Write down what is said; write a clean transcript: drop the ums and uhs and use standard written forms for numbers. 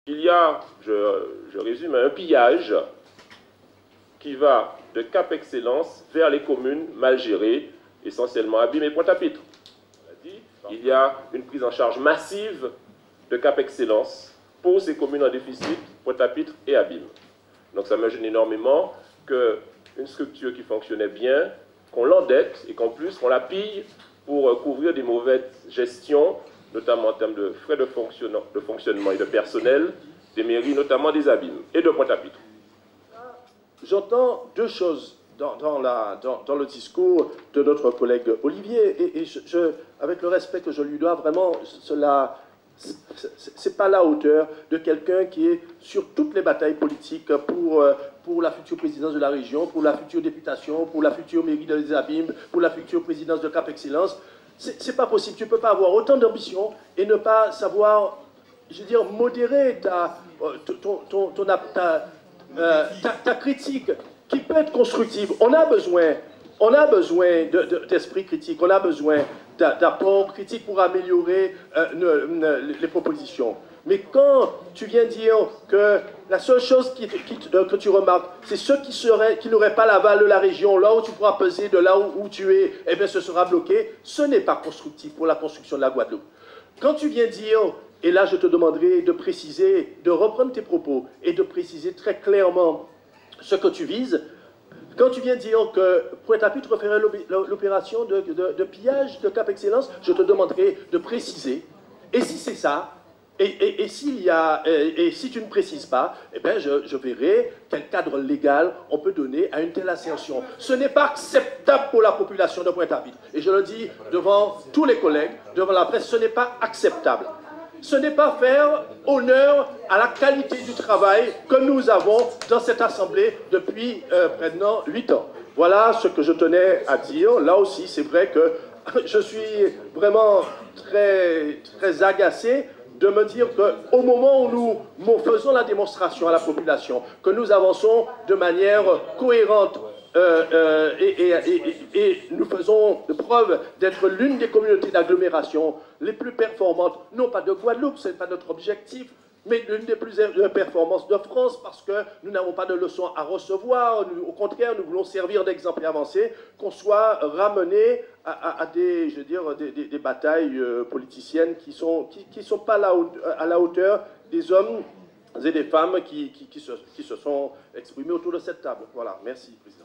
Il y a, je résume, un pillage qui va de Cap Excellence vers les communes mal gérées, essentiellement Abîme et Pointe-à-Pitre. Il y a une prise en charge massive de Cap Excellence pour ces communes en déficit, Pointe-à-Pitre et Abîme. Donc ça me gêne énormément qu'une structure qui fonctionnait bien, qu'on l'endette et qu'en plus on la pille pour couvrir des mauvaises gestions, notamment en termes de frais de fonctionnement et de personnel, des mairies, notamment des Abîmes et de Pointe-à-Pitre. J'entends deux choses dans le discours de notre collègue Olivier, et avec le respect que je lui dois, vraiment, cela, c'est pas la hauteur de quelqu'un qui est sur toutes les batailles politiques pour la future présidence de la région, pour la future députation, pour la future mairie des Abîmes, pour la future présidence de Cap Excellence. C'est pas possible. Tu peux pas avoir autant d'ambition et ne pas savoir, je veux dire, modérer ta critique qui peut être constructive. On a besoin d'esprit critique, on a besoin d'apports critiques pour améliorer les propositions. Mais quand tu viens dire que la seule chose que tu remarques, c'est ceux qui n'auraient pas l'aval de la région, là où tu pourras peser de là où tu es, eh bien ce sera bloqué, ce n'est pas constructif pour la construction de la Guadeloupe. Quand tu viens dire, et là je te demanderai de préciser, de reprendre tes propos et de préciser très clairement ce que tu vises, quand tu viens dire que Pointe-à-Pitre ferait l'opération de pillage de Cap Excellence, je te demanderai de préciser. Et si c'est ça, et si tu ne précises pas, eh bien je verrai quel cadre légal on peut donner à une telle ascension. Ce n'est pas acceptable pour la population de Pointe-à-Pitre. Et je le dis devant tous les collègues, devant la presse, ce n'est pas acceptable. Ce n'est pas faire honneur à la qualité du travail que nous avons dans cette Assemblée depuis maintenant 8 ans. Voilà ce que je tenais à dire. Là aussi, c'est vrai que je suis vraiment très, très agacé de me dire qu'au moment où nous faisons la démonstration à la population, que nous avançons de manière cohérente, et nous faisons preuve d'être l'une des communautés d'agglomération les plus performantes, non pas de Guadeloupe, ce n'est pas notre objectif, mais l'une des plus performances de France, parce que nous n'avons pas de leçons à recevoir, au contraire, nous voulons servir d'exemple et avancer, qu'on soit ramené à des batailles politiciennes qui sont pas à la hauteur des hommes et des femmes qui se sont exprimés autour de cette table. Voilà, merci, Président.